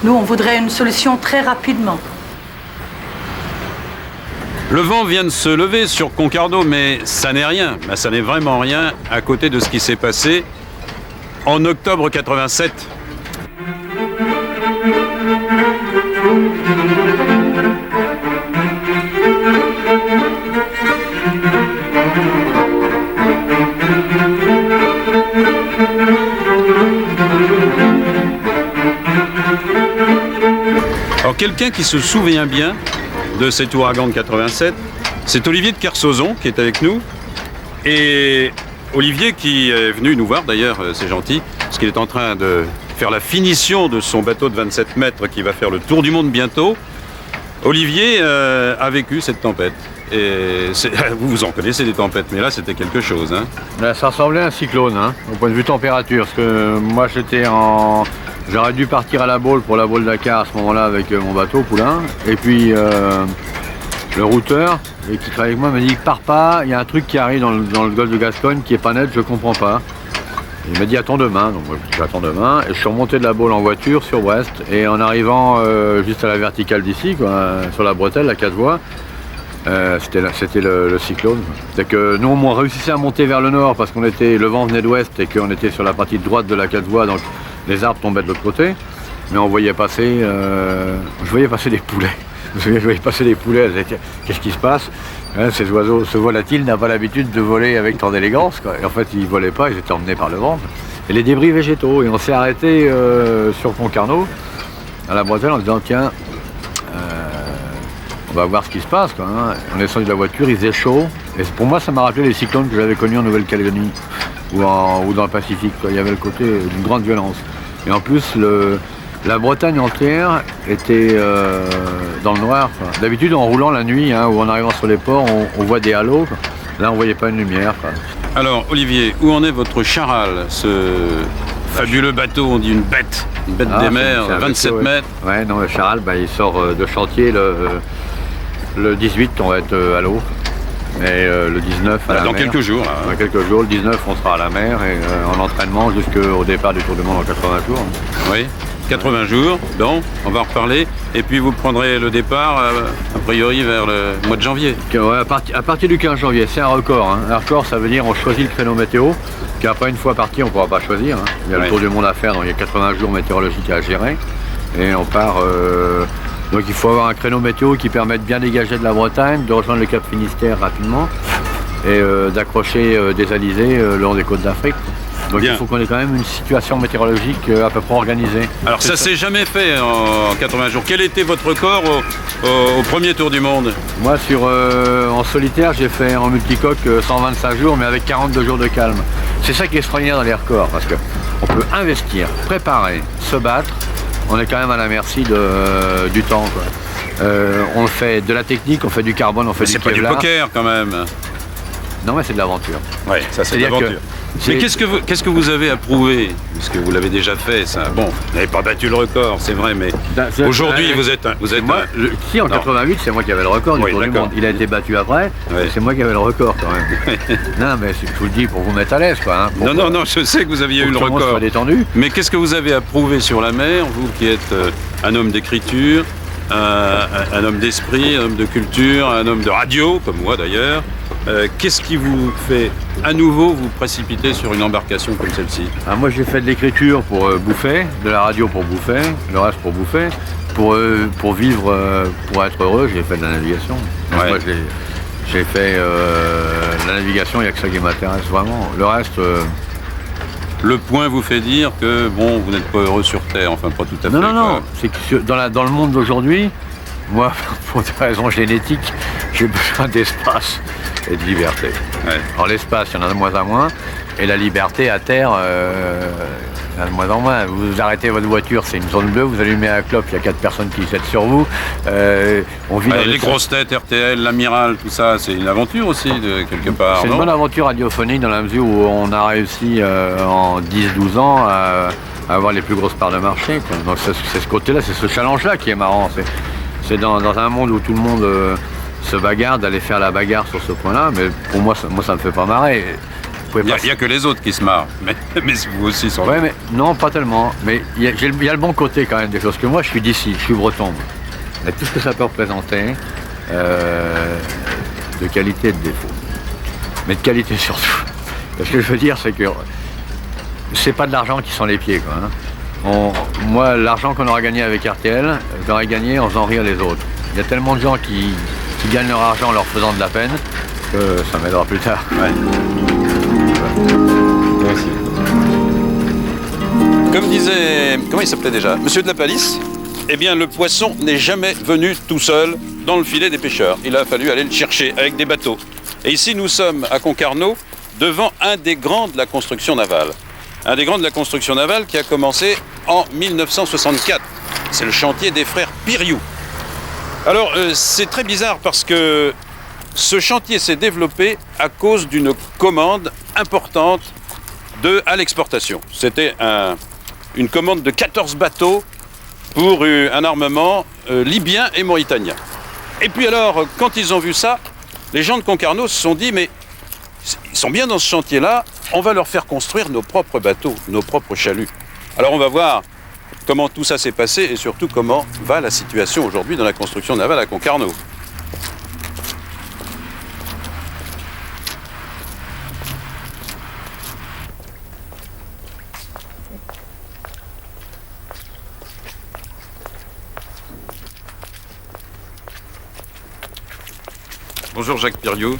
nous, on voudrait une solution très rapidement. Le vent vient de se lever sur Concarneau, mais ça n'est rien. Ben, ça n'est vraiment rien à côté de ce qui s'est passé en octobre 87. Alors quelqu'un qui se souvient bien de cet ouragan de 87, c'est Olivier de Kersauzon qui est avec nous. Et Olivier qui est venu nous voir, d'ailleurs, c'est gentil, parce qu'il est en train de faire la finition de son bateau de 27 mètres qui va faire le tour du monde bientôt. Olivier a vécu cette tempête. Et vous en connaissez des tempêtes, mais là c'était quelque chose. Hein. Là, ça ressemblait à un cyclone, hein, au point de vue température. Parce que moi j'aurais dû partir à la Baule pour la Baule Dakar à ce moment-là avec mon bateau Poulain. Et puis le routeur qui travaille avec moi m'a dit pars pas, il y a un truc qui arrive dans le golfe de Gascogne qui est pas net, je comprends pas. Il m'a dit attends demain, donc moi j'attends demain. Et je suis remonté de la Baule en voiture sur Brest. Et en arrivant juste à la verticale d'ici, sur la bretelle, la 4 voies, c'était le cyclone. C'est que nous on réussissait à monter vers le nord parce le vent venait d'ouest et qu'on était sur la partie droite de la 4 voies, donc les arbres tombaient de l'autre côté. Mais on voyait passer, je voyais passer des poulets. Je voyais passer des poulets, qu'est-ce qui se passe? Ces oiseaux, ce volatil n'a pas l'habitude de voler avec tant d'élégance, quoi. Et en fait, ils ne volaient pas, ils étaient emmenés par le vent. Et les débris végétaux. Et on s'est arrêté sur Concarneau, à la bretelle, en se disant tiens, on va voir ce qui se passe, quoi, hein. On est descendu de la voiture, il faisait chaud. Et pour moi, ça m'a rappelé les cyclones que j'avais connus en Nouvelle-Calédonie ou dans le Pacifique, quoi. Il y avait le côté d'une grande violence. Et en plus, la Bretagne entière était dans le noir. D'habitude, en roulant la nuit, hein, ou en arrivant sur les ports, on voit des halos. Là, on ne voyait pas une lumière, quoi. Alors, Olivier, où en est votre charal, ce fabuleux bateau, on dit une bête des mers, 27 mètres? Ouais, non, le charal, il sort de chantier le 18, on va être à l'eau. Et le 19 à la mer. Dans quelques jours. Là. Dans quelques jours, le 19, on sera à la mer et en entraînement jusqu'au départ du Tour du Monde en 80 jours. Oui, 80 jours, donc on va en reparler. Et puis vous prendrez le départ, a priori, vers le mois de janvier. Ouais, à partir du 15 janvier, c'est un record. Hein. Un record, ça veut dire on choisit le créneau météo, qu'après, une fois parti, on ne pourra pas choisir. Hein. Il y a le Tour du Monde à faire, donc il y a 80 jours météorologiques à gérer. Et on part... Donc il faut avoir un créneau météo qui permet de bien dégager de la Bretagne, de rejoindre le Cap Finistère rapidement et d'accrocher des alizés le long des côtes d'Afrique. Donc il faut qu'on ait quand même une situation météorologique à peu près organisée. Alors ça s'est jamais fait en 80 jours. Quel était votre record au premier Tour du Monde? Moi en solitaire j'ai fait en multicoque 125 jours mais avec 42 jours de calme. C'est ça qui est extraordinaire dans les records parce qu'on peut investir, préparer, se battre. On est quand même à la merci du temps, quoi. On fait de la technique, on fait du carbone, on fait du Kevlar. C'est pas du poker quand même. Non mais c'est de l'aventure. Oui, ça c'est de l'aventure. Mais qu'est-ce que vous avez à prouver? Parce que vous l'avez déjà fait, ça. Bon, vous n'avez pas battu le record, c'est vrai, mais aujourd'hui vous êtes Si, en 88, c'est moi qui avais le record du Tour du Monde. Il a été battu après, c'est moi qui avais le record quand même. Non, mais je vous le dis pour vous mettre à l'aise, quoi. Hein, non, je sais que vous aviez eu le record. Soit détendu. Mais qu'est-ce que vous avez à prouver sur la mer, vous qui êtes un homme d'écriture, un homme d'esprit, un homme de culture, un homme de radio, comme moi d'ailleurs? Qu'est-ce qui vous fait à nouveau vous précipiter sur une embarcation comme celle-ci? Moi j'ai fait de l'écriture pour bouffer, de la radio pour bouffer, le reste pour bouffer. Pour vivre, pour être heureux, j'ai fait de la navigation. Ouais. Moi j'ai fait la navigation, il n'y a que ça qui m'intéresse vraiment. Le reste... Le point vous fait dire que bon, vous n'êtes pas heureux sur Terre, enfin pas tout à fait. Non, c'est que dans le monde d'aujourd'hui, moi, pour des raisons génétiques, j'ai besoin d'espace et de liberté. Ouais. Alors l'espace, il y en a de moins en moins, et la liberté à terre, il y en a de moins en moins. Vous arrêtez votre voiture, c'est une zone bleue, vous allumez un clope, il y a 4 personnes qui jettent sur vous. On vit les grosses têtes, RTL, l'Amiral, tout ça, c'est une aventure aussi, de quelque part. C'est une bonne aventure radiophonique dans la mesure où on a réussi en 10-12 ans à avoir les plus grosses parts de marché, quoi. Donc c'est ce côté-là, c'est ce challenge-là qui est marrant. C'est dans un monde où tout le monde se bagarre, d'aller faire la bagarre sur ce point-là, mais pour moi, ça me fait pas marrer. Il n'y a que les autres qui se marrent, mais vous aussi sans doute. Mais non, pas tellement. Mais il y a le bon côté quand même des choses. Que moi, je suis d'ici, je suis breton. Et tout ce que ça peut représenter, de qualité et de défaut. Mais de qualité surtout. Ce que je veux dire, c'est que c'est pas de l'argent qui sont les pieds, quoi, hein. Moi, l'argent qu'on aura gagné avec RTL, je l'aurais gagné en faisant rire les autres. Il y a tellement de gens qui gagnent leur argent en leur faisant de la peine que ça m'aidera plus tard. Ouais. Merci. Comme disait, comment il s'appelait déjà, Monsieur de la Palisse, eh bien le poisson n'est jamais venu tout seul dans le filet des pêcheurs. Il a fallu aller le chercher avec des bateaux. Et ici nous sommes à Concarneau, devant un des grands de la construction navale. Un des grands de la construction navale qui a commencé en 1964. C'est le chantier des frères Piriou. Alors, c'est très bizarre parce que ce chantier s'est développé à cause d'une commande importante à l'exportation. C'était une commande de 14 bateaux pour un armement libyen et mauritanien. Et puis alors, quand ils ont vu ça, les gens de Concarneau se sont dit, mais ils sont bien dans ce chantier-là, on va leur faire construire nos propres bateaux, nos propres chaluts. Alors on va voir comment tout ça s'est passé et surtout comment va la situation aujourd'hui dans la construction navale à Concarneau. Bonjour Jacques Piriou.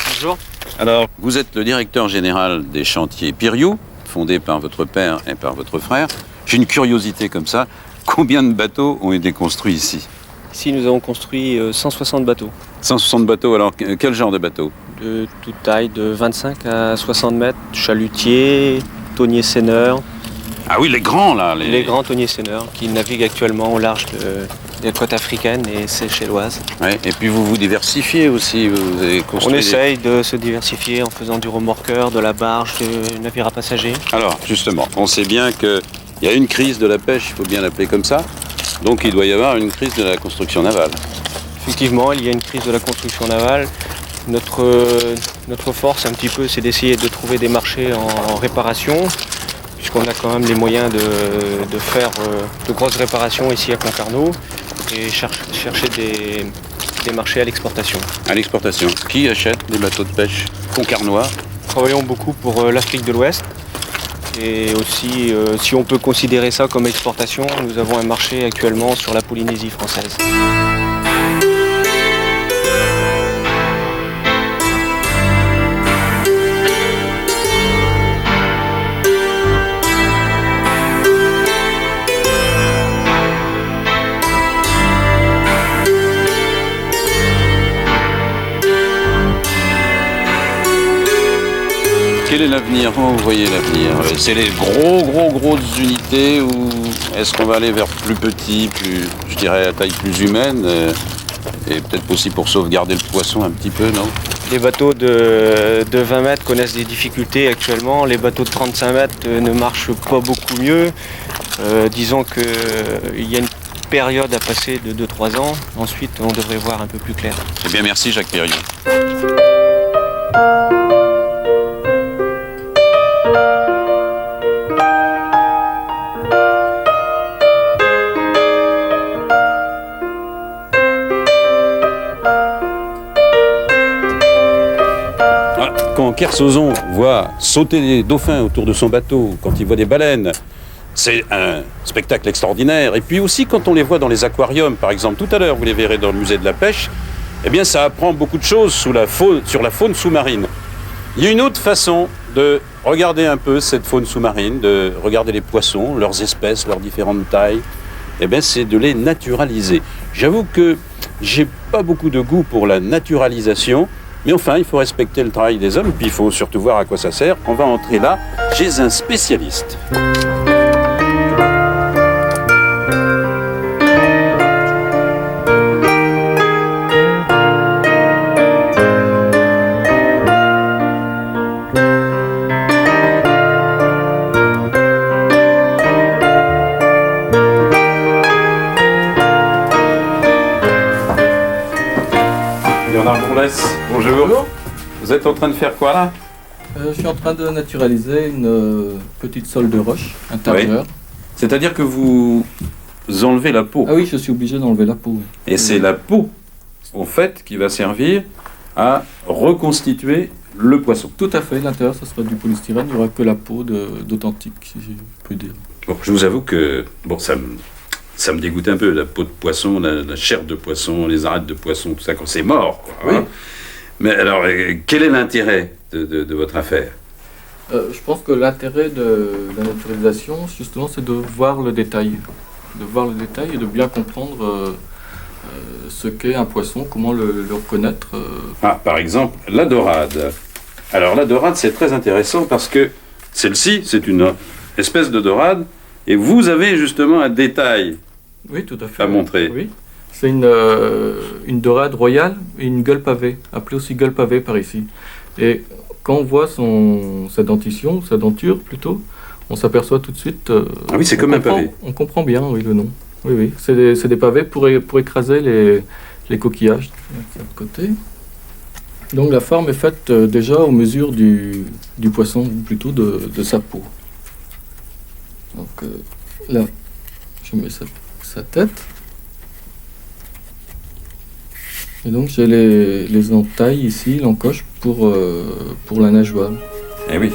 Bonjour. Alors, vous êtes le directeur général des chantiers Piriou, fondé par votre père et par votre frère. J'ai une curiosité comme ça. Combien de bateaux ont été construits ici? Ici, nous avons construit 160 bateaux. 160 bateaux, alors quel genre de bateaux? De toute taille, de 25 à 60 mètres, chalutiers, tonniers seineurs. Ah oui, les grands là. Les grands tonniers seineurs qui naviguent actuellement au large des côtes africaines et seychelloises. Ouais, et puis vous vous diversifiez aussi, vous avez construit... On essaye de se diversifier en faisant du remorqueur, de la barge, du navire à passagers. Alors, justement, on sait bien qu'il y a une crise de la pêche, il faut bien l'appeler comme ça, donc il doit y avoir une crise de la construction navale. Effectivement, il y a une crise de la construction navale. Notre force, un petit peu, c'est d'essayer de trouver des marchés en réparation, puisqu'on a quand même les moyens de faire de grosses réparations ici à Concarneau et chercher des marchés à l'exportation. À l'exportation. Qui achète des bateaux de pêche concarnois? Nous travaillons beaucoup pour l'Afrique de l'Ouest et aussi, si on peut considérer ça comme exportation, nous avons un marché actuellement sur la Polynésie française. Quel est l'avenir? Comment vous voyez l'avenir? C'est les grosses unités ou est-ce qu'on va aller vers plus petit, je dirais à taille plus humaine et peut-être aussi pour sauvegarder le poisson un petit peu, non? Les bateaux de 20 mètres connaissent des difficultés actuellement. Les bateaux de 35 mètres ne marchent pas beaucoup mieux. Disons qu'il y a une période à passer de 2-3 ans. Ensuite, on devrait voir un peu plus clair. Eh bien, merci Jacques Piriou. Quand Kersozon voit sauter des dauphins autour de son bateau, quand il voit des baleines, c'est un spectacle extraordinaire. Et puis aussi quand on les voit dans les aquariums, par exemple, tout à l'heure, vous les verrez dans le musée de la pêche, eh bien ça apprend beaucoup de choses sur la faune sous-marine. Il y a une autre façon de regarder un peu cette faune sous-marine, de regarder les poissons, leurs espèces, leurs différentes tailles, eh bien c'est de les naturaliser. J'avoue que j'ai pas beaucoup de goût pour la naturalisation, mais enfin, il faut respecter le travail des hommes, puis il faut surtout voir à quoi ça sert. On va entrer là chez un spécialiste. Bonjour. Vous êtes en train de faire quoi là? Je suis en train de naturaliser une petite sole de roche intérieure. Oui. C'est-à-dire que vous enlevez la peau? Ah oui, je suis obligé d'enlever la peau. Oui. Et c'est la peau, en fait, qui va servir à reconstituer le poisson? Tout à fait. L'intérieur, ce sera du polystyrène. Il n'y aura que la peau d'authentique, si je peux dire. Bon, je vous avoue que ça me dégoûte un peu, la peau de poisson, la chair de poisson, les arêtes de poisson, tout ça, quand c'est mort. Quoi, oui. Hein. Mais alors, quel est l'intérêt de votre affaire? Je pense que l'intérêt de la naturalisation, justement, c'est de voir le détail. De voir le détail et de bien comprendre ce qu'est un poisson, comment le reconnaître. Ah, par exemple, la dorade. Alors, la dorade, c'est très intéressant parce que celle-ci, c'est une espèce de dorade Et vous avez justement un détail Oui, tout à fait. à montrer. Oui. C'est une dorade royale et une gueule pavée, appelée aussi gueule pavée par ici. Et quand on voit sa dentition, sa denture plutôt, on s'aperçoit tout de suite... ah oui, c'est comme un pavé. On comprend bien, oui, le nom. Oui, oui. C'est des pavés pour écraser les coquillages de l'autre côté. Donc la forme est faite déjà aux mesures du poisson, ou plutôt de sa peau. Donc là, je mets sa tête. Et donc j'ai les entailles ici, l'encoche, pour la nageoire. Eh oui.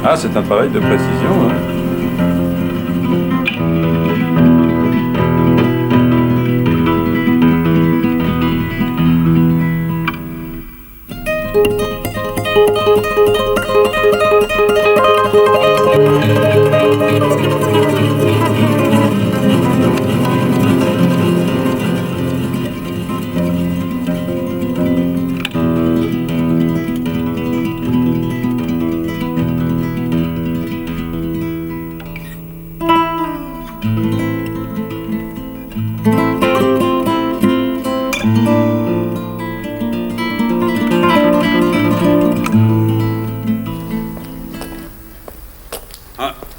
Ah, c'est un travail de précision, hein.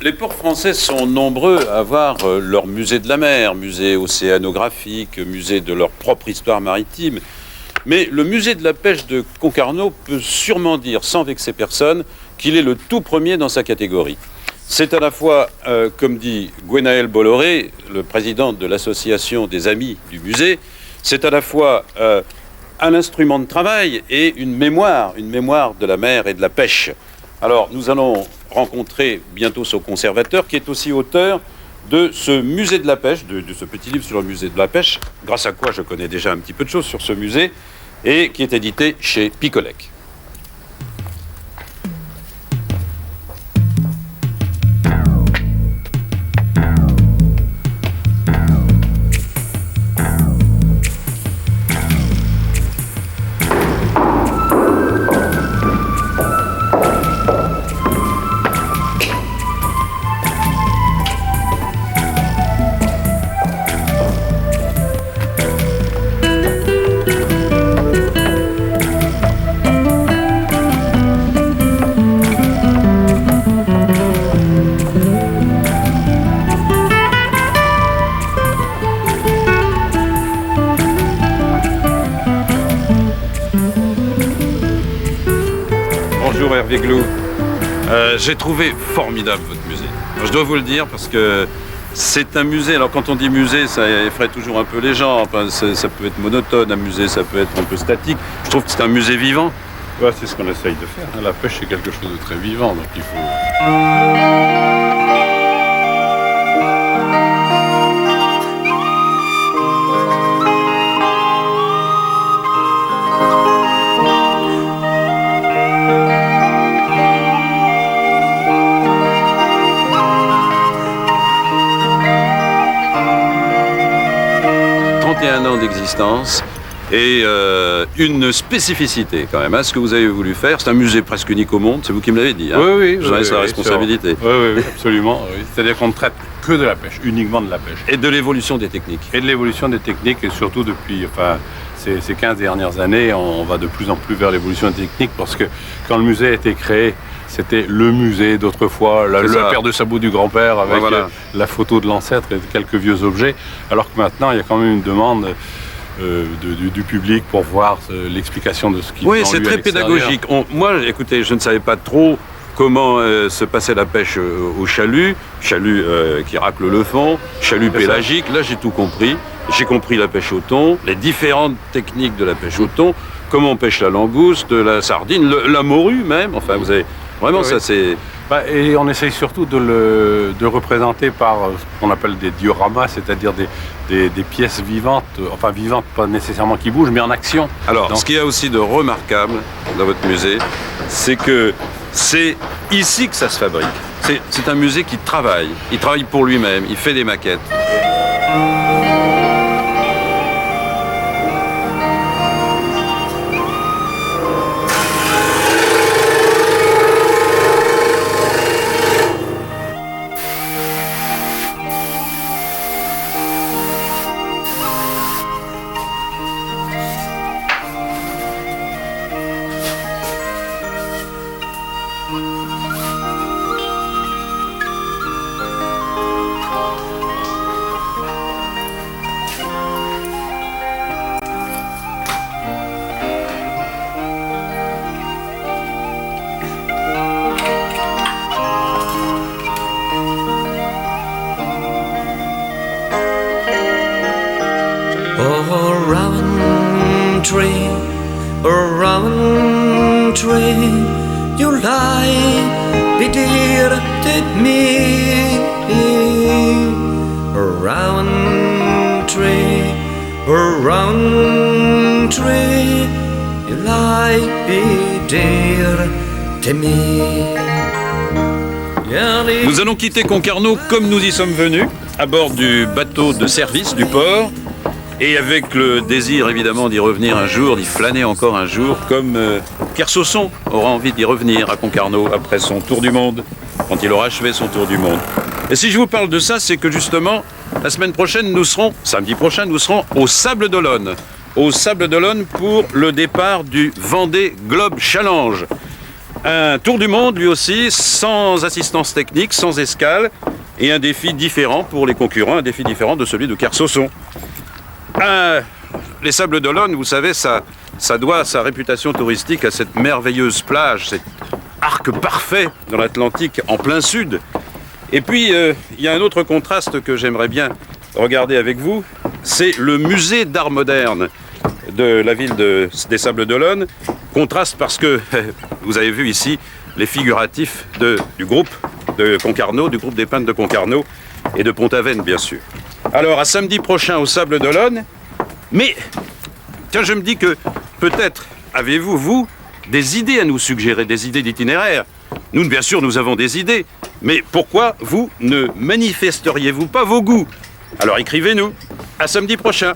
Les ports français sont nombreux à avoir leur musée de la mer, musée océanographique, musée de leur propre histoire maritime. Mais le musée de la pêche de Concarneau peut sûrement dire, sans vexer personne, qu'il est le tout premier dans sa catégorie. C'est à la fois, comme dit Gwenaël Bolloré, le président de l'association des amis du musée, c'est à la fois un instrument de travail et une mémoire de la mer et de la pêche. Alors, nous allons rencontrer bientôt son conservateur, qui est aussi auteur de ce musée de la pêche, de ce petit livre sur le musée de la pêche, grâce à quoi je connais déjà un petit peu de choses sur ce musée, et qui est édité chez Picolec. Bonjour Hervé Glou. J'ai trouvé formidable votre musée. Je dois vous le dire parce que c'est un musée. Alors quand on dit musée, ça effraie toujours un peu les gens. Enfin, ça peut être monotone, un musée, ça peut être un peu statique. Je trouve que c'est un musée vivant. Ouais, c'est ce qu'on essaye de faire. La pêche, c'est quelque chose de très vivant, donc il faut... ans d'existence et une spécificité quand même. Ce que vous avez voulu faire, c'est un musée presque unique au monde, c'est vous qui me l'avez dit. Hein. Oui, vous en avez la responsabilité. Oui, absolument. Oui. C'est-à-dire qu'on ne traite que de la pêche, uniquement de la pêche. Et de l'évolution des techniques. Et de l'évolution des techniques, et surtout depuis ces 15 dernières années, on va de plus en plus vers l'évolution des techniques, parce que quand le musée a été créé, c'était le musée d'autrefois, la paire de sabots du grand-père avec la photo de l'ancêtre et quelques vieux objets, alors que maintenant il y a quand même une demande du public pour voir l'explication de ce qui Oui, c'est très pédagogique. Moi, écoutez, je ne savais pas trop comment se passait la pêche au chalut qui racle le fond, chalut pélagique. Là, j'ai tout compris. J'ai compris la pêche au thon, les différentes techniques de la pêche au thon, comment on pêche la langouste, la sardine, la morue même. Enfin, vous avez vraiment ça, c'est... Et on essaye surtout de représenter par ce qu'on appelle des dioramas, c'est-à-dire des pièces vivantes, enfin vivantes, pas nécessairement qui bougent, mais en action. Alors, ce qu'il y a aussi de remarquable dans votre musée, c'est que c'est ici que ça se fabrique. C'est un musée qui travaille. Il travaille pour lui-même, il fait des maquettes. Around tree, you lie, be dear to me. Around tree, you lie, be dear to me. Nous allons quitter Concarneau comme nous y sommes venus, à bord du bateau de service du port, et avec le désir évidemment d'y revenir un jour, d'y flâner encore un jour, comme Kersauson aura envie d'y revenir à Concarneau après son tour du monde, quand il aura achevé son tour du monde. Et si je vous parle de ça, c'est que justement, la semaine prochaine, samedi prochain, nous serons au Sable d'Olonne. Au Sable d'Olonne pour le départ du Vendée Globe Challenge. Un tour du monde, lui aussi, sans assistance technique, sans escale, et un défi différent pour les concurrents, un défi différent de celui de Kersauson. Les Sables d'Olonne, vous savez, ça doit sa réputation touristique à cette merveilleuse plage, cet arc parfait dans l'Atlantique en plein sud. Et puis, il y a un autre contraste que j'aimerais bien regarder avec vous, c'est le musée d'art moderne de la ville des Sables d'Olonne. Contraste parce que, vous avez vu ici, les figuratifs du groupe de Concarneau, du groupe des peintres de Concarneau et de Pont-Aven, bien sûr. Alors, à samedi prochain au Sable d'Olonne, mais tiens, je me dis que peut-être avez-vous, vous, des idées à nous suggérer, des idées d'itinéraire. Nous, bien sûr, nous avons des idées, mais pourquoi vous ne manifesteriez-vous pas vos goûts? Alors écrivez-nous. À samedi prochain.